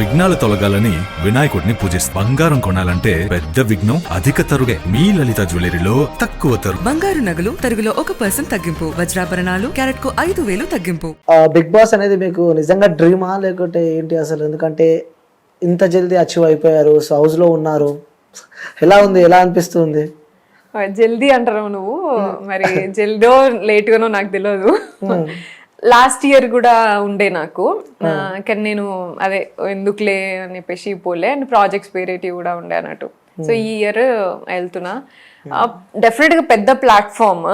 విఘ్నాలు తొలగాలని వినాయకుడిని పూజిస్తారు. బంగారం కొనాలంటే పెద్ద విఘ్నం అధిక తరుగే. మీ లలిత జ్యువెలరీలో తక్కువ తరుగు. బంగారు నగలు తరుగులో 1% తగ్గింపు. వజ్రాభరణాలు క్యారెట్ కు 5,000 తగ్గింపు. బిగ్ బాస్ అనేది మీకు నిజంగా డ్రీమా లేకుంటే ఏంటి అసలు? ఎందుకంటే ఇంత జల్దీ అచీవ్ అయిపోయారు, సో హౌస్ లో ఉన్నారు, ఎలా ఉంది, ఎలా అనిపిస్తుంది? జల్దీ అంటారు నువ్వు, మరి జల్దో లేట్ గానో నాకు తెలియదు. లాస్ట్ ఇయర్ కూడా ఉండే నాకు, కానీ నేను అదే ఎందుకులే అని చెప్పేసి పోలే, అండ్ ప్రాజెక్ట్స్ వేరేటివి కూడా ఉండే అన్నట్టు. సో ఈ ఇయర్ వెళ్తున్నా. డెఫినెట్ గా పెద్ద platform,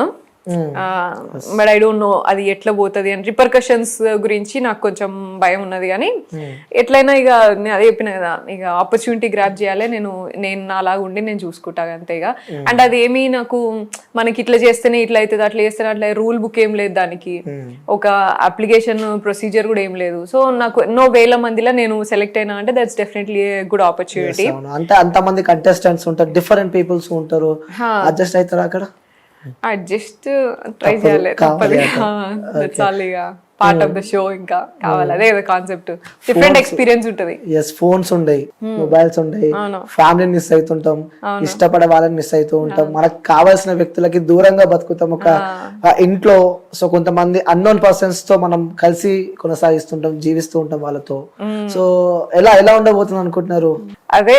but I don't know అది ఎట్లా పోతుంది అని. రిపర్కషన్స్ గురించి నాకు కొంచెం భయం ఉన్నది, కానీ ఎట్లయినా ఇక నేను అదే చెప్పిన కదా, ఇక ఆపర్చునిటీ గ్రాప్ చేయాలి. నేను నాలాగా ఉండి నేను చూసుకుంటా అంతే. ఇక అండ్ అది ఏమి నాకు మనకి ఇట్లా చేస్తేనే ఇట్లా అవుతుంది, అట్లా చేస్తేనే అట్లా రూల్ బుక్ ఏం లేదు దానికి, ఒక అప్లికేషన్ ప్రొసీజర్ కూడా ఏం లేదు. సో నాకు ఎన్నో వేల మందిలో నేను సెలెక్ట్ అయినా అంటే దట్స్ డెఫినెట్లీ గుడ్ ఆపర్చునిటీ. అంటే అంతమంది కంటెస్టెంట్స్ ఉంటారు, డిఫరెంట్ పీపుల్స్ ఉంటారు, అడ్జస్ట్ అవుతారు అక్కడ. అడ్జస్ట్ ట్రై చేయాలి, తప్పదు. పార్ట్ ఆఫ్ ద షో, ఇంకా కావాలి, అదే కాన్సెప్ట్. డిఫరెంట్ ఎక్స్పీరియన్స్ ఉంటది. ఫోన్స్ ఉండయి, మొబైల్స్ ఉండయి, ఫ్యామిలీని మిస్ అవుతుంటాం, ఇష్టపడే వాళ్ళని మిస్ అవుతూ ఉంటాం, మనకు కావాల్సిన వ్యక్తులకి దూరంగా బతుకుతాం ఒక ఇంట్లో. సో కొంతమంది అన్నోన్ పర్సన్స్ తో మనం కలిసి కొనసాగిస్తుంటాం, జీవిస్తూ ఉంటాం వాళ్ళతో. సో ఎలా ఉండబోతుంది అనుకుంటున్నారు? అదే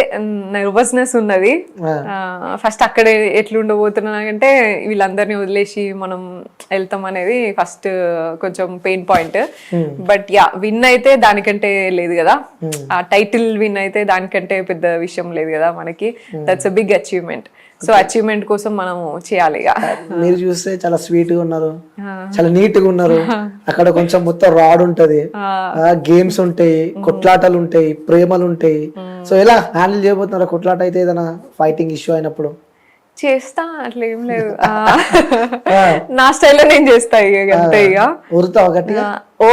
నర్వస్నెస్ ఉన్నది. ఫస్ట్ అక్కడ ఎట్లా ఉండబోతున్నా అంటే వీళ్ళందరినీ వదిలేసి మనం వెళ్తాం అనేది ఫస్ట్ కొంచెం pain point. But yeah, win అయితే దానికంటే లేదు కదా, ఆ టైటిల్ విన్ అయితే దానికంటే పెద్ద విషయం లేదు కదా మనకి. That's a big achievement. So achievement కోసం మనం చేయాలి. మీరు చూస్తే చాలా స్వీట్ గా ఉన్నారు, చాలా నీట్ గా ఉన్నారు. అక్కడ కొంచెం మొత్తం రాడ్ ఉంటది, గేమ్స్ ఉంటాయి, కొట్లాటలు ఉంటాయి, ప్రేమలు ఉంటాయి. సో ఎలా హ్యాండిల్ చేయబోతున్నారు కొట్లాట అయితే, ఏదైనా ఫైటింగ్ ఇష్యూ అయినప్పుడు? చేస్తా, అట్లా ఏం లేదు, నా స్టైల్లో నేను చేస్తా. ఇక అంతే. ఇక ఉరుతావా గట్టిగా? ఓ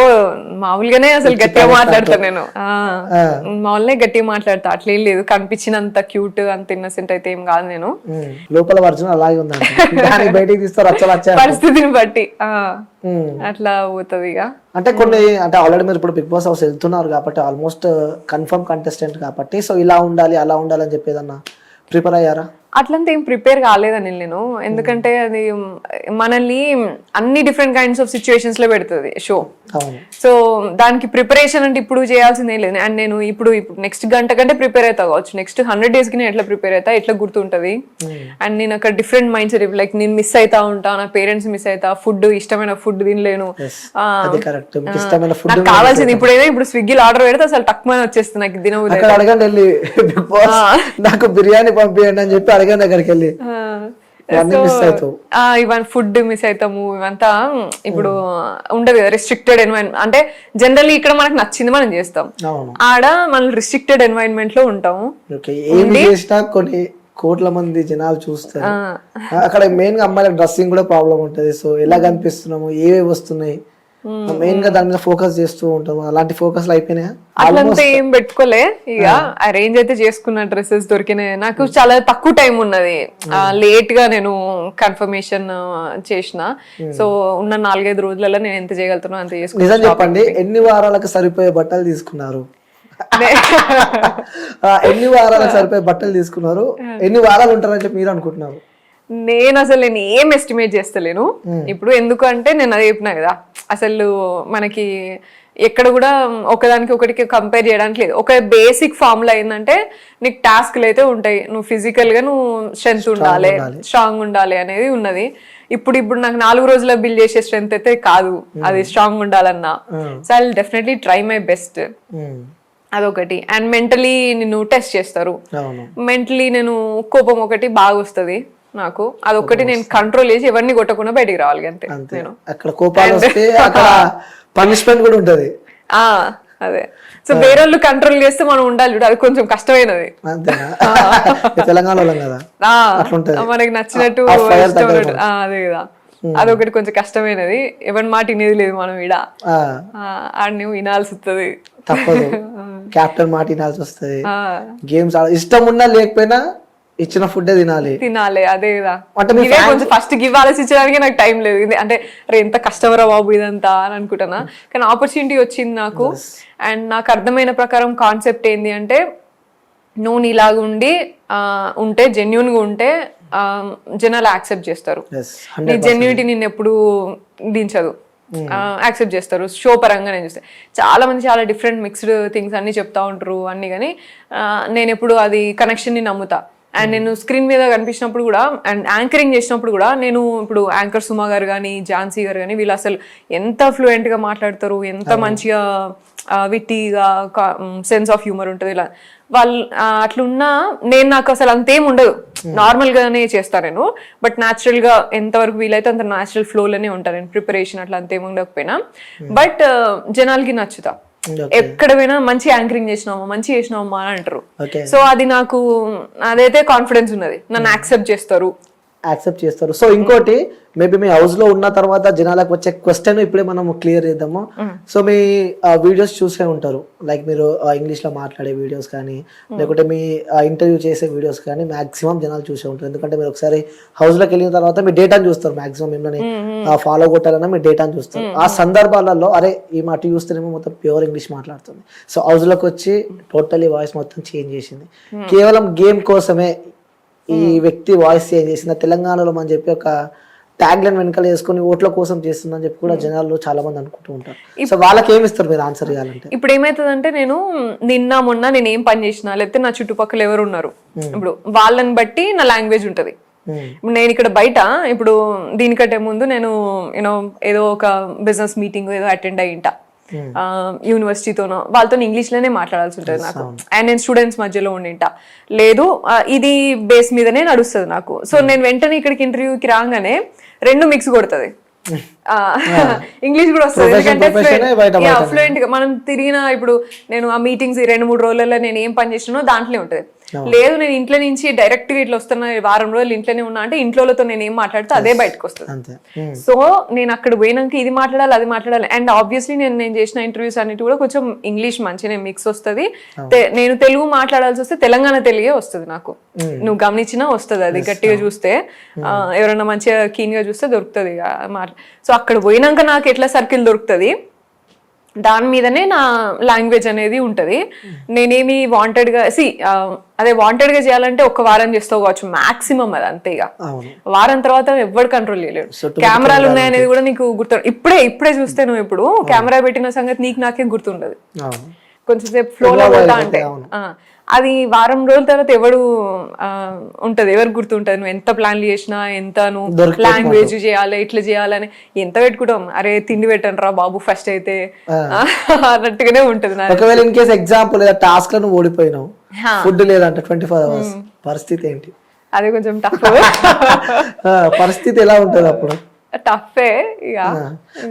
మామూలుగానే అసలు గట్టిగా మాట్లాడతా నేను, మామూలుగానే గట్టిగా మాట్లాడతా. అట్లా ఏం లేదు, కనిపించినంత క్యూట్ అంత ఇన్నసెంట్ అయితే ఏం కాదు నేను. లోపల వర్జన్ అలాగే ఉందండి, బయటికి తీస్తారు పరిస్థితిని బట్టి అట్లా పోతుంది. ఇక అంటే అంటే ఆల్రెడీ మీరు ఇప్పుడు బిగ్ బాస్ హౌస్ వెళ్తున్నారు కాబట్టి ఆల్మోస్ట్ కన్ఫర్మ్ కంటెస్టెంట్ కాబట్టి, సో ఇలా ఉండాలి అలా ఉండాలి అని చెప్పేదన్నా ప్రిపేర్ అయ్యారా? అట్లంతా ఏం ప్రిపేర్ కాలేదని నేను, ఎందుకంటే అది మనల్ని అన్ని డిఫరెంట్ కైండ్స్ ఆఫ్ సిచ్యువేషన్స్ లో పెడుతుంది షో. సో దానికి ప్రిపరేషన్ అంటే ఇప్పుడు చేయాల్సిందే లేదు. అండ్ నేను ఇప్పుడు నెక్స్ట్ గంట కంటే ప్రిపేర్ అవుతా కావచ్చు, నెక్స్ట్ 100 days కి నేను ఎట్లా ప్రిపేర్ అవుతా, ఎట్లా గుర్తుంటది. అండ్ నేను అక్కడ డిఫరెంట్ మైండ్ సెట్, లైక్ నేను మిస్ అవుతా ఉంటా, నా పేరెంట్స్ మిస్ అవుతా, ఫుడ్ ఇష్టమైన ఫుడ్ తినలేను, నాకు కావాల్సింది ఇప్పుడు స్విగ్గీలో ఆర్డర్ పెడితే అసలు తక్కువ వచ్చేస్తుంది నాకు దినవు. అడగండి, నాకు బిర్యానీ పంపించండి అని చెప్పి అడగండి అక్కడికి వెళ్ళి. ఇవన్నీ ఫుడ్ మిస్ అవుతాము, ఇవంతా ఇప్పుడు ఉండదు కదా, రిస్ట్రిక్టెడ్ ఎన్వైరన్మెంట్. అంటే జనరల్లీ ఇక్కడ మనకు నచ్చింది మనం చేస్తాం, ఆడ మనం రిస్ట్రిక్టెడ్ ఎన్వైరన్మెంట్ లో ఉంటాము. కొన్ని కోట్ల మంది జనాలు చూస్తారు అక్కడ. మెయిన్ గా అమ్మాయిలకు డ్రెస్సింగ్ కూడా ప్రాబ్లం ఉంటది. సో ఎలా కనిపిస్తున్నాము, ఏవేవి వస్తున్నాయి, మెయిన్ గా దాని మీద ఫోకస్ చేస్తూ ఉంటాము. అలాంటి ఫోకస్ అయిపోయినాయా? అట్లంతా ఏం పెట్టుకోలే. ఇక అరేంజ్ అయితే చేసుకున్న డ్రెస్సెస్ దొరికినాయి. నాకు చాలా తక్కువ టైం ఉన్నది, లేట్ గా నేను కన్ఫర్మేషన్ చేసిన. సో ఉన్న 4-5 రోజులలో నేను ఎంత చేయగలుగుతున్నా అంత చేసుకున్నా. నిజం చెప్పండి, ఎన్ని వారాలకు సరిపోయే బట్టలు తీసుకున్నారు? ఎన్ని వారాలకు సరిపోయే బట్టలు తీసుకున్నారు? ఎన్ని వారాలు ఉంటారని చెప్పి మీరు అనుకుంటున్నారు? నేను ఏం ఎస్టిమేట్ చేస్తలేను ఇప్పుడు, ఎందుకంటే నేను అదే చెప్పినా కదా, అసలు మనకి ఎక్కడ కూడా ఒకదానికి ఒకటికి కంపేర్ చేయడానికి లేదు. ఒక బేసిక్ ఫార్ములా ఏంటంటే నీకు టాస్క్లు అయితే ఉంటాయి, నువ్వు ఫిజికల్ గా నువ్వు స్ట్రెంత్ ఉండాలి, స్ట్రాంగ్ ఉండాలి అనేది ఉన్నది. ఇప్పుడు నాకు 4 రోజుల బిల్డ్ చేసే స్ట్రెంత్ అయితే కాదు, అది స్ట్రాంగ్ ఉండాలన్నా. So I will definitely try my best, అదొకటి. అండ్ మెంటలీ నిన్ను టెస్ట్ చేస్తారు. మెంటలీ నేను కోపం ఒకటి బాగా వస్తుంది నాకు, అదొకటి నేను కంట్రోల్ చేసి ఎవరిని కొట్టకుండా బయటికి రావాలి అంతే. నేను అక్కడ కోపాలు వస్తే అక్కడ పనిష్మెంట్ కూడా ఉంటది. అదే, సో వేరే వాళ్ళు కంట్రోల్ చేస్తే మనం ఉండాలి, అది కొంచెం కష్టమైనది. తెలంగాణలో కదా మనకి నచ్చినట్టు అదే కదా, అదొకటి కొంచెం కష్టమైనది. ఎవరి మాట వినేది లేదు మనం ఈడ, ఆడిని వినాల్సి వస్తుంది, తప్పదు. క్యాప్టెన్ మాట వినాల్సి వస్తుంది. గేమ్స్ ఇష్టం ఉన్నా లేకపోయినా ఇచ్చిన ఫుడ్ తినాలి. అదే కదా. అంటే మీ ఇవే కొంచెం ఫస్ట్ గివ్ ఆలోచించడానికి నాకు టైం లేదు. అంటే అరే ఎంత కష్టమరా బాబు ఇదంతా అని అనుకుంటున్నా, కానీ ఆపర్చునిటీ వచ్చింది నాకు. అండ్ నాకు అర్థమైన ప్రకారం కాన్సెప్ట్ ఏంది అంటే, నువ్వు నీలాగా ఉంటే జెన్యున్ గా ఉంటే జనాలు యాక్సెప్ట్ చేస్తారు. నీ జెన్యూనిటీ నిన్ను ఎప్పుడు దించదు, యాక్సెప్ట్ చేస్తారు. షో పరంగా నేను చూస్తే చాలా మంది చాలా డిఫరెంట్ మిక్స్డ్ థింగ్స్ అన్ని చెప్తా ఉంటారు అన్ని, కానీ నేను ఎప్పుడు అది కనెక్షన్ ని నమ్ముతా. అండ్ నేను స్క్రీన్ మీద కనిపించినప్పుడు కూడా అండ్ యాంకరింగ్ చేసినప్పుడు కూడా నేను ఇప్పుడు యాంకర్ సుమా గారు కానీ ఝాన్సీ గారు కానీ వీళ్ళు అసలు ఎంత ఫ్లూయెంట్ గా మాట్లాడతారు, ఎంత మంచిగా విట్టీగా సెన్స్ ఆఫ్ హ్యూమర్ ఉంటుంది. ఇలా వాళ్ళు అట్లున్నా నాకు అసలు అంతేం ఉండదు, నార్మల్ గానే చేస్తాను నేను. బట్ న్యాచురల్ గా ఎంతవరకు వీలైతే అంత న్యాచురల్ ఫ్లోలోనే ఉంటాను నేను. ప్రిపరేషన్ అట్లా అంతేం ఉండకపోయినా బట్ జనాలకి నచ్చుతా. ఎక్కడ పోయినా మంచి యాంకరింగ్ చేసినామా మంచి చేసినామా అని అంటారు. సో అది నాకు అదైతే కాన్ఫిడెన్స్ ఉన్నది, నన్ను యాక్సెప్ట్ చేస్తారు. సో ఇంకోటి మేబీ మీ హౌస్ లో ఉన్న తర్వాత జనాలకు వచ్చే క్వశ్చన్ ఇప్పుడే మనం క్లియర్ చేద్దాము. సో మీ వీడియోస్ చూసే ఉంటారు, లైక్ మీరు ఇంగ్లీష్ లో మాట్లాడే వీడియోస్ కానీ లేకుంటే మీ ఇంటర్వ్యూ చేసే వీడియోస్ కానీ మాక్సిమం జనాలు చూసే ఉంటారు. ఎందుకంటే మీరు ఒకసారి హౌస్ లోకి వెళ్ళిన తర్వాత మీ డేటాను చూస్తారు, మాక్సిమం మిమ్మల్ని ఫాలో కొట్టాలన్నా మీ డేటాను చూస్తారు. ఆ సందర్భాలలో అరే ఈ మాట చూస్తేనేమో మొత్తం ప్యూర్ ఇంగ్లీష్ మాట్లాడుతుంది. సో హౌస్ లోకి వచ్చి టోటలీ వాయిస్ మొత్తం చేంజ్ చేసింది. కేవలం గేమ్ కోసమే ఈ వ్యక్తి వాయిస్ చేంజ్ చేసిన తెలంగాణలో అని చెప్పి ఒక ట్యాగ్ లైన్ వెనకాల వేసుకుని ఓట్ల కోసం చేస్తుందని చెప్పి కూడా జనాలు చాలా మంది అనుకుంటూ ఉంటారు. సో వాళ్ళకి ఏమి ఇస్తారు మీరు ఆన్సర్ చేయాలంటే? ఇప్పుడు ఏమైతుందంటే, నేను నిన్న మొన్న నేను ఏం పని చేసినా లేకపోతే నా చుట్టుపక్కల ఎవరు ఉన్నారు ఇప్పుడు వాళ్ళని బట్టి నా లాంగ్వేజ్ ఉంటది. నేను ఇక్కడ బయట ఇప్పుడు దీనికంటే ముందు నేను ఏదో ఒక బిజినెస్ మీటింగ్ ఏదో అటెండ్ అయ్యింటా యూనివర్సిటీతోనో, వాళ్ళతో ఇంగ్లీష్ లోనే మాట్లాడాల్సి ఉంటుంది నాకు. అండ్ నేను స్టూడెంట్స్ మధ్యలో ఉండింటా లేదు, ఇది బేస్ మీదనే నడుస్తుంది నాకు. సో నేను వెంటనే ఇక్కడికి ఇంటర్వ్యూకి రాగానే రెండు మిక్స్ కొడుతుంది, ఇంగ్లీష్ కూడా వస్తుంది. ఎందుకంటే ఫ్లూయెంట్ గా మనం తిరిగిన ఇప్పుడు నేను ఆ మీటింగ్స్ 2-3 రోజులలో నేను ఏం పని చేసినానో దాంట్లో ఉంటది. లేదు నేను ఇంట్లో నుంచి డైరెక్ట్ గా ఇట్లా వస్తున్నా, వారం రోజులు ఇంట్లోనే ఉన్నా అంటే ఇంట్లోతో నేను ఏం మాట్లాడితే అదే బయటకు వస్తుంది. సో నేను అక్కడ పోయినాక ఇది మాట్లాడాలి అది మాట్లాడాలి. అండ్ ఆబ్వియస్లీ నేను చేసిన ఇంటర్వ్యూస్ అన్నిటి కూడా కొంచెం ఇంగ్లీష్ మంచిగా మిక్స్ వస్తుంది. నేను తెలుగు మాట్లాడాల్సి వస్తే తెలంగాణ తెలుగే వస్తుంది నాకు, నువ్వు గమనించినా వస్తుంది. అది గట్టిగా చూస్తే ఎవరైనా మంచిగా కీన్ గా చూస్తే దొరుకుతుంది. సో అక్కడ పోయినాక నాకు ఎట్లా సర్కిల్ దొరుకుతుంది, దాని మీదనే నా లాంగ్వేజ్ అనేది ఉంటది. నేనేమి వాంటెడ్ గా అదే వాంటెడ్ గా చేయాలంటే ఒక వారం చేస్తావు కావచ్చు మాక్సిమం, అది అంతేగా. వారం తర్వాత ఎవరు కంట్రోల్ చేయలేడు. కెమెరాలు ఉన్నాయనేది కూడా నీకు గుర్తు ఇప్పుడే చూస్తే నువ్వు ఇప్పుడు కెమెరా పెట్టిన సంగతి నీకు నాకేం గుర్తుండదు. కొంచెం సేపు ఫ్లోలో పోతా అంటే అది వారం రోజుల తర్వాత ఎవరు ఉంటది, ఎవరు గుర్తుంటది. నువ్వు ఎంత ప్లాన్లు చేసినా, ఎంత నువ్వు లాంగ్వేజ్ చేయాలి ఇట్లా చేయాలని ఎంత పెట్టుకుంటాం. అరే తిండి పెట్టండి రా బాబు ఫస్ట్ అయితే అన్నట్టుగానే ఉంటది. ఒకవేళ ఇన్ కేస్ ఎగ్జాంపుల్ టాస్క్ లో నువ్వు ఓడిపోయినావు, ఫుడ్ లేదంట 24 hours, పరిస్థితి ఏంటి? అదే కొంచెం టఫ్. పరిస్థితి ఎలా ఉంటది అప్పుడు? టఫే ఇక.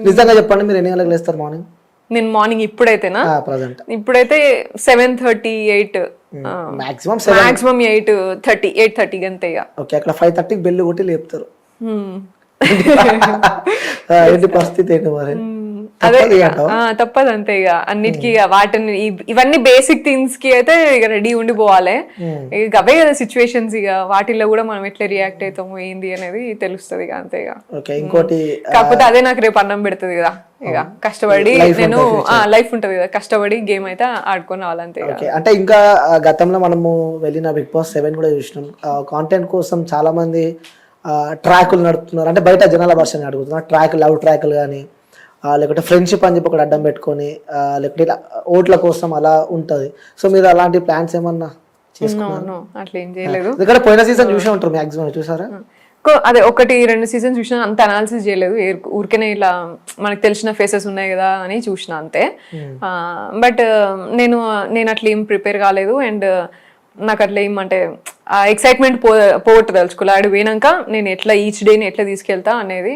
నిజంగా చెప్పండి, మీరు ఎన్ని గంటలకు లేస్తారు మార్నింగ్? నేను మార్నింగ్ ఇప్పుడైతేనా, ఇప్పుడైతే 7:38, మాక్సిమం 8:30 అంతే. ఓకే, అక్కడ 5:30 బెల్ కొట్టి లేపుతారు. ఏంటి పరిస్థితి ఏంటి మరి? అదే తప్పదు అంతే ఇక అన్నిటికీ. వాటిని ఇవన్నీ బేసిక్ థింగ్స్ కి అయితే ఇక రెడీ ఉండిపోవాలి. ఇక అవే కదా సిచ్యువేషన్స్, ఇక వాటిల్లో కూడా మనం ఎట్లా రియాక్ట్ అవుతాము ఏంది అనేది తెలుస్తుంది ఇక అంతే. ఇంకోటి కాకపోతే అదే నాకు రేపు అన్నం పెడుతుంది కదా. ఇక కష్టపడి నేను లైఫ్ ఉంటది కదా, కష్టపడి గేమ్ అయితే ఆడుకొని రావాలంతే. అంటే ఇంకా గతంలో మనము వెళ్ళిన బిగ్ బాస్ 7 కూడా చూసినాం. కాంటెంట్ కోసం చాలా మంది ట్రాకులు నడుపుతున్నారు, అంటే బయట జనాల వర్షాన్ని అడుగుతున్నారు. ట్రాక్ లవ్ ట్రాకులు కానీ లేకుంటే ఫ్రెండ్షిప్ అని చెప్పి ఒకటి అడ్డం పెట్టుకొని లేకుంటే ఇలా ఓట్ల కోసం అలా ఉంటది. సో మీరు అలాంటి ప్లాన్స్ ఏమన్నా చేసుకున్నారు? అట్లా ఏం చేయలేదు. ఎందుకంటే పోయిన సీజన్ చూసే ఉంటారు మాక్సిమం, చూసారా? అదే 1-2 సీజన్స్ చూసినా, అంత అనాలిసిస్ చేయలేదు. ఊరికేనే ఇలా మనకు తెలిసిన ఫేసెస్ ఉన్నాయి కదా అని చూసిన అంతే. బట్ నేను అట్లా ఏం ప్రిపేర్ కాలేదు. అండ్ నాకు అట్లా ఏమంటే ఎక్సైట్మెంట్ పోగొట్టదలుచుకోలే. ఆడు పోయినాక నేను ఎట్లా ఈచ్ డేని ఎట్లా తీసుకెళ్తా అనేది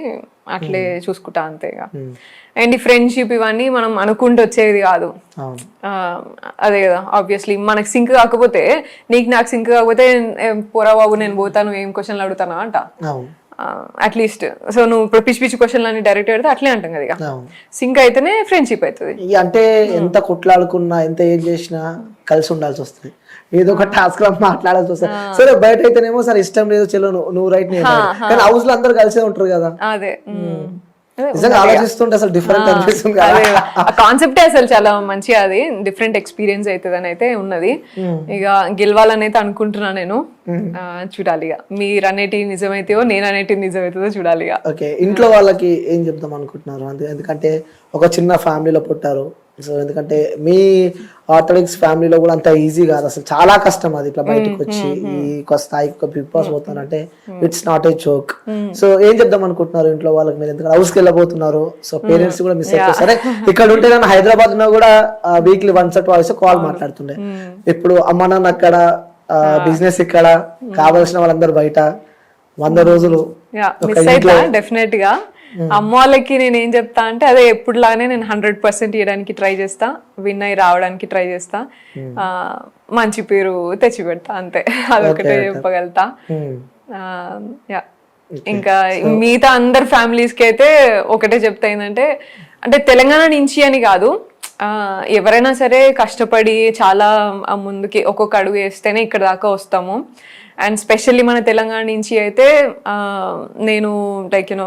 అట్లే చూసుకుంటా అంతే. అండ్ ఈ ఫ్రెండ్షిప్ ఇవన్నీ మనం అనుకుంటూ వచ్చేది కాదు. అదే కదా, ఆబ్వియస్లీ మనకు సింక్ కాకపోతే, నీకు నాకు సింక్ కాకపోతే పోరా బాబు నేను పోతాను ఏం క్వశ్చన్లు అడుగుతానా అంట. అట్లీస్ట్ సో నువ్వు ఇప్పుడు పిచ్చి పిచ్చి క్వశ్చన్లు అన్ని డైరెక్ట్ పెడితే అట్లే అంటాం కదా ఇక సింక్ అయితేనే ఫ్రెండ్షిప్ అవుతుంది. ఇక అంటే ఎంత కొట్లాడుకున్నా ఎంత ఏం చేసినా కలిసి ఉండాల్సి వస్తుంది, ఏదో ఒక టాస్క్ లో మాట్లాడాల్సి వస్తుంది. సరే బయట అయితేనేమో సరే ఇష్టం లేదు చెల్లు నువ్వు రైట్ నేను right. కానీ హౌస్ లో అందరు కలిసే ఉంటారు కదా. అదే నిజంగా ఆలోచిస్తుంటే అసలు డిఫరెంట్ అనిపిస్తుంది కదా. ఆ కాన్సెప్టే అసలు చాలా మంచిగా, అది డిఫరెంట్ ఎక్స్పీరియన్స్ అవుతుంది అని అయితే ఉన్నది. ఇక గెలవాలని అయితే అనుకుంటున్నా నేను. చూడాలి ఇక మీరు అనేటివి నిజమైతేవో నేను అనేటివి నిజమవుతుందో చూడాలి ఇక. ఓకే, ఇంట్లో వాళ్ళకి ఏం చెప్దాం అనుకుంటున్నారు? ఎందుకంటే ఒక చిన్న ఫ్యామిలీలో పుట్టారు, సో ఎందుకంటే మీ ఆర్థోడాక్స్ ఫ్యామిలీలో కూడా అంత ఈజీ కాదు, అసలు చాలా కష్టం అది ఇట్లా బయటకు వచ్చి ఈ స్థాయికి ఒక బిగ్ బాస్ పోతానంటే it's not a joke. So ఏం చెప్దాం అనుకుంటున్నారు ఇంట్లో వాళ్ళకి మీరు? ఎందుకంటే హౌస్ కి వెళ్ళబోతున్నారు, సో పేరెంట్స్ కూడా మిస్ అయిపోతారు. సరే ఇక్కడ ఉంటే నేను హైదరాబాద్ లో కూడా వీక్లీ వన్స్ ట్వైస్ కాల్ మాట్లాడుతుండే, ఇప్పుడు అమ్మ నాన్న అక్కడ, బిజినెస్ ఇక్కడ, కావాల్సిన వాళ్ళందరూ బయట 100 రోజులు డెఫినెట్ గా. అమ్మ వాళ్ళకి నేను ఏం చెప్తా అంటే అదే ఎప్పుడులానే నేను 100% ఇవ్వడానికి ట్రై చేస్తా, విన్ అయి రావడానికి ట్రై చేస్తా, మంచి పేరు తెచ్చి పెడతా, అంతే. అదొకటే చెప్పగలుగుతా. ఇంకా మిగతా అందరు ఫ్యామిలీస్ కి అయితే ఒకటే చెప్తా ఏంటంటే, అంటే తెలంగాణ నుంచి అని కాదు, ఎవరైనా సరే కష్టపడి చాలా ముందుకి ఒక్కొక్క అడుగు వేస్తేనే ఇక్కడ దాకా వస్తాము. అండ్ స్పెషల్లీ మన తెలంగాణ నుంచి అయితే నేను లైక్ యూనో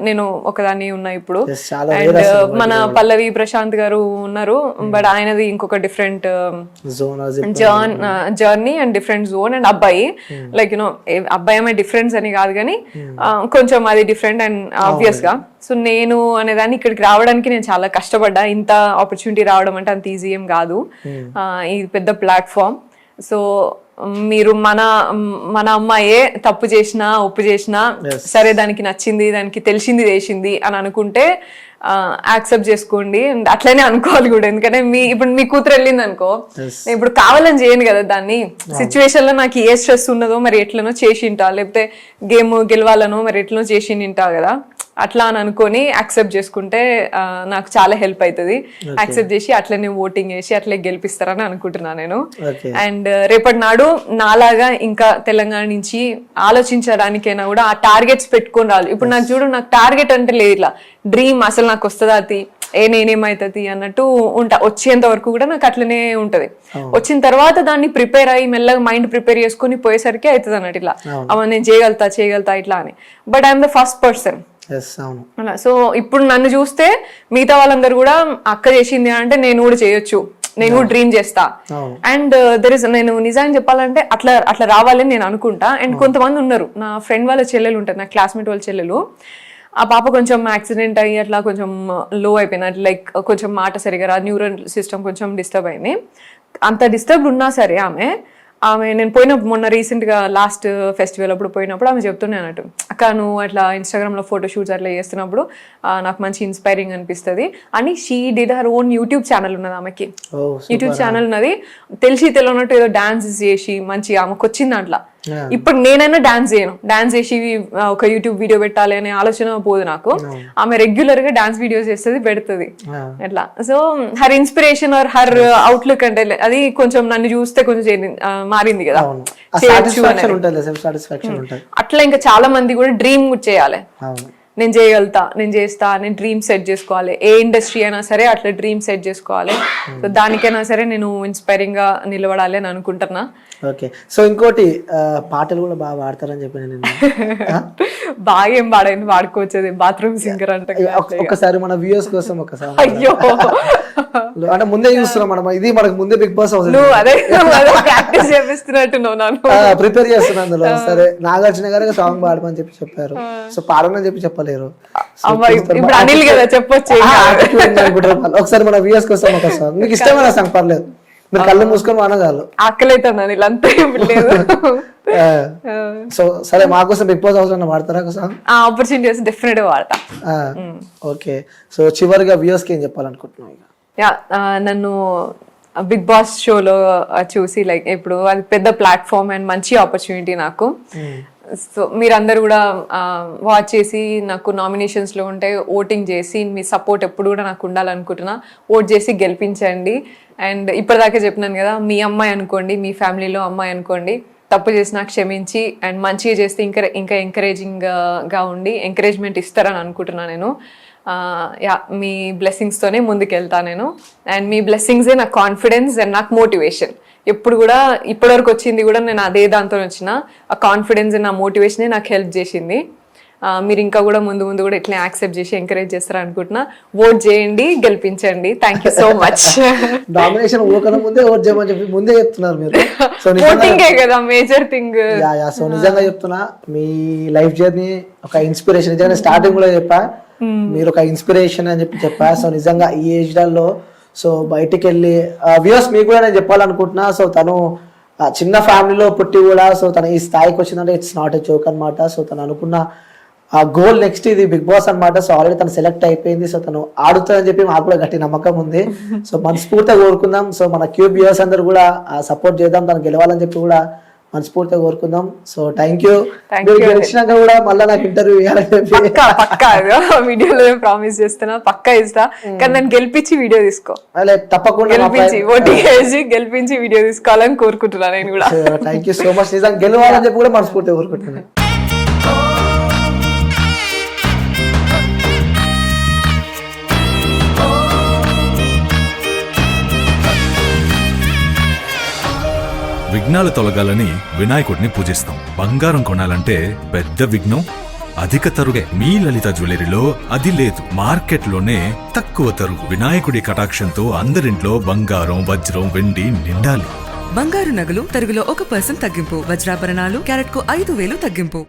నేను ఒకదాన్ని ఉన్నా ఇప్పుడు. అండ్ మన పల్లవి ప్రశాంత్ గారు ఉన్నారు, బట్ ఆయనది ఇంకొక different journey and different zone. And అబ్బాయి లైక్ యూనో అబ్బాయి ఏమే డిఫరెన్స్ అని కాదు కానీ కొంచెం అది డిఫరెంట్ అండ్ ఆబ్వియస్ గా. సో నేను అనేదాన్ని ఇక్కడికి రావడానికి నేను చాలా కష్టపడ్డా. ఇంత ఆపర్చునిటీ రావడం అంటే అంత ఈజీ ఏం కాదు, ఇది పెద్ద ప్లాట్ఫామ్. సో మీరు మన అమ్మాయే తప్పు చేసినా ఒప్పు చేసినా సరే, దానికి నచ్చింది, దానికి తెలిసింది చేసింది అని అనుకుంటే యాక్సెప్ట్ చేసుకోండి. అండ్ అట్లనే అనుకోవాలి కూడా, ఎందుకంటే ఇప్పుడు మీ కూతురు వెళ్ళింది అనుకో, నేను ఇప్పుడు కావాలని చేయను కదా దాన్ని. సిచ్యువేషన్ లో నాకు ఏ స్ట్రెస్ ఉన్నదో మరి ఎట్లనో చేసింటా, లేకపోతే గేమ్ గెలవాలనో మరి ఎట్లనో చేసింటా కదా. అట్లా అని అనుకొని యాక్సెప్ట్ చేసుకుంటే నాకు చాలా హెల్ప్ అవుతుంది. యాక్సెప్ట్ చేసి అట్లనే ఓటింగ్ చేసి అట్లే గెలిపిస్తారని అనుకుంటున్నాను నేను. అండ్ రేపటి నాడు నాలాగా ఇంకా తెలంగాణ నుంచి ఆలోచించడానికైనా కూడా ఆ టార్గెట్స్ పెట్టుకొని రావాలి. ఇప్పుడు నాకు చూడు, నాకు టార్గెట్ అంటే లేదు, ఇట్లా డ్రీమ్ అసలు నాకు వస్తుందా అది నేనేమైతుంది అన్నట్టు ఉంటా. వచ్చేంత వరకు కూడా నాకు అట్లనే ఉంటది. వచ్చిన తర్వాత దాన్ని ప్రిపేర్ అయ్యి మెల్లగా మైండ్ ప్రిపేర్ చేసుకుని పోయేసరికి అవుతుంది అన్నట్టు, ఇట్లా అమ్మ నేను చేయగలుగుతా ఇట్లా అని. But I'm the first person. So ఇప్పుడు నన్ను చూస్తే మిగతా వాళ్ళందరూ కూడా అక్క చేసింది అంటే నేను కూడా చేయొచ్చు, నేను కూడా డ్రీమ్ చేస్తా. అండ్ నేను నిజాన్ని చెప్పాలంటే అట్లా రావాలని నేను అనుకుంటా. అండ్ కొంతమంది ఉన్నారు, నా ఫ్రెండ్ వాళ్ళ చెల్లెలు ఉంటారు, నా క్లాస్మేట్ వాళ్ళ చెల్లెలు. ఆ పాప కొంచెం యాక్సిడెంట్ అయ్యి అట్లా కొంచెం లో అయిపోయింది, అట్లా లైక్ కొంచెం మాట సరిగా రా, న్యూరల్ సిస్టమ్ కొంచెం డిస్టర్బ్ అయింది. అంత డిస్టర్బ్ ఉన్నా సరే ఆమె నేను పోయినప్పుడు మొన్న రీసెంట్ గా లాస్ట్ ఫెస్టివల్ అప్పుడు పోయినప్పుడు ఆమె చెప్తున్నాను అన్నట్టు, అక్క నువ్వు అట్లా ఇన్స్టాగ్రామ్ లో ఫోటో షూట్స్ అట్లా చేస్తున్నప్పుడు నాకు మంచి ఇన్స్పైరింగ్ అనిపిస్తుంది అని. She did her own YouTube channel ఉన్నది ఆమెకి, యూట్యూబ్ ఛానల్ ఉన్నది. తెలియనట్టు ఏదో డాన్స్ చేసి మంచి ఆమెకు వచ్చింది అట్లా. ఇప్పుడు నేనైనా డాన్స్ చేసి ఒక యూట్యూబ్ వీడియో పెట్టాలి అనే ఆలోచన పోదు నాకు. ఆమె రెగ్యులర్ గా డాన్స్ వీడియోస్ చేస్తుంది, పెడుతుంది అట్లా. So her inspiration or her outlook అంటే అది కొంచెం నన్ను చూస్తే కొంచెం మారింది కదా. అట్లా ఇంకా చాలా మంది కూడా డ్రీమ్ చేయాలి, నేను చేయగలుగుతా, నేను చేస్తా, నేను డ్రీమ్ సెట్ చేసుకోవాలి. ఏ ఇండస్ట్రీ అయినా సరే అట్లా డ్రీమ్ సెట్ చేసుకోవాలి. సో దానికైనా సరే నేను ఇన్స్పైరింగ్ గా నిలబడాలి అని అనుకుంటున్నా. ఓకే, సో ఇంకోటి పాటలు కూడా బాగా పాడతారని చెప్పి నేను బాగా ఏం పాడండి, పాడుకోవచ్చేది బాత్రూమ్ సింగర్ అంటే. ఒకసారి మన వ్యూయర్స్ కోసం ఒకసారి, అయ్యో అంటే ముందే చూస్తున్నాం మనం, ఇది మనకు ముందే బిగ్ బాస్ అదే ప్రాక్టీస్ చేపిస్తున్నట్టు ప్రిపేర్ చేస్తున్నా అందులో. సరే నాగార్జున గారు సాంగ్ పాడమని చెప్పి చెప్పారు, సో పాడమని చెప్పి చెప్పలేరు. ఇప్పుడు అనిల్ కదా చెప్పొచ్చు. ఒకసారి మన వ్యూయర్స్ కోసం ఒక సాంగ్, మీకు ఇష్టమైన సాంగ్ పర్లేదు, మీరు కళ్ళు మూసుకొని అనగాలి. ఆకలైతుంది అనిల్, అంతా లేదు. సో సరే మా కోసం బిగ్ బాస్ హౌస్ లో వాడతారా సాంగ్? ఆపర్చునిటీస్ డెఫినెట్ గా వాడతా. ఓకే, సో చివరిగా వ్యూయర్స్ కి ఏం చెప్పాలనుకుంటున్నావు? నన్ను బిగ్ బాస్ షోలో చూసి లైక్ ఇప్పుడు అది పెద్ద ప్లాట్ఫామ్ అండ్ మంచి ఆపర్చునిటీ నాకు. సో మీరందరూ కూడా వాచ్ చేసి నాకు నామినేషన్స్లో ఉంటే ఓటింగ్ చేసి మీ సపోర్ట్ ఎప్పుడు కూడా నాకు ఉండాలనుకుంటున్నా. ఓట్ చేసి గెలిపించండి. అండ్ ఇప్పటిదాకా చెప్పినాను కదా, మీ అమ్మాయి అనుకోండి, మీ ఫ్యామిలీలో అమ్మాయి అనుకోండి, తప్పు చేసినా క్షమించి అండ్ మంచిగా చేస్తే ఇంకా ఎంకరేజింగ్గా ఉండి ఎంకరేజ్మెంట్ ఇస్తారని అనుకుంటున్నాను నేను. యా, మీ బ్లెస్సింగ్స్తోనే ముందుకెళ్తాను నేను. అండ్ మీ బ్లెస్సింగ్సే నాకు కాన్ఫిడెన్స్ అండ్ నాకు మోటివేషన్. ఎప్పుడు కూడా ఇప్పటివరకు వచ్చింది కూడా నేను అదే దాంతో వచ్చిన. ఆ కాన్ఫిడెన్స్ అండ్ ఆ మోటివేషనే నాకు హెల్ప్ చేసింది. మీరు ఇంకా కూడా ముందు కూడా ఇట్లా యాక్సెప్ట్ చేసి ఎంకరేజ్ చేస్తారు అనుకుంటున్నా. ఓట్ చేయండి, గెలిపించండి. Thank you so much. Nomination ఓకన ముందే ఓట్ చేయమని చెప్పి ముందే చెప్తున్నారు మీరు. సో ఓటింగే కదా మేజర్ థింగ్. సో నిజంగా చెప్తున్నా, మీ లైఫ్ జర్నీ ఒక ఇన్స్పిరేషన్. నిజంగా స్టార్టింగ్ కూడా చెప్పా, మీరు ఒక ఇన్స్పిరేషన్ అని చెప్పా. సో నిజంగా ఈ ఏజ్లలో సో బయటికి వెళ్ళి వ్యూస్ మీకు కూడా నేను చెప్పాలనుకుంటున్నా. సో తను చిన్న ఫ్యామిలీలో పుట్టి కూడా సో తను ఈ స్థాయికి వచ్చిందంటే ఇట్స్ నాట్ ఎ జోక్ అనమాట. సో తను అనుకున్న ఆ గోల్ నెక్స్ట్ ఇది బిగ్ బాస్ అనమాట. సో ఆల్రెడీ తను సెలెక్ట్ అయిపోయింది. సో తను ఆడుతుందని చెప్పి మాకు కూడా గట్టి నమ్మకం ఉంది. సో మనస్ఫూర్తిగా కోరుకుందాం. సో మన క్యూబ్ వ్యూవర్స్ అందరూ కూడా సపోర్ట్ చేద్దాం, తను గెలవాలని చెప్పి కూడా మనస్ఫూర్తిగా కోరుకుందాం. So thank you. గెలిచినాక కూడా మళ్ళీ నాకు ఇంటర్వ్యూ ఇవ్వాలని చెప్పి పక్కా వీడియోలో ప్రామిస్ చేస్తున్నా, పక్కా ఇస్తా. కానీ నన్ను గెలిపించి వీడియో తీసుకో. తప్పకుండా గెలిపించి ఓటింగ్ వేసి గెలిపించి వీడియో తీసుకోవాలని కోరుకుంటున్నాను నేను కూడా. Thank you so much. నిజంగా గెలవాలని చెప్పి కూడా మనస్ఫూర్తిగా కోరుకుంటున్నాను. విఘ్నాలు తొలగాలని వినాయకుడిని పూజిస్తాం. బంగారం కొనాలంటే పెద్ద విఘ్నం అధిక తరుగే. మీ లలిత జ్యువెలరీలో అది లేదు, మార్కెట్లోనే తక్కువ తరుగు. వినాయకుడి కటాక్షంతో అందరింట్లో బంగారం, వజ్రం, వెండి నిండాలి. బంగారు నగలు తరుగులో 1% తగ్గింపు. వజ్రాభరణాలు క్యారెట్ కు 5,000 తగ్గింపు.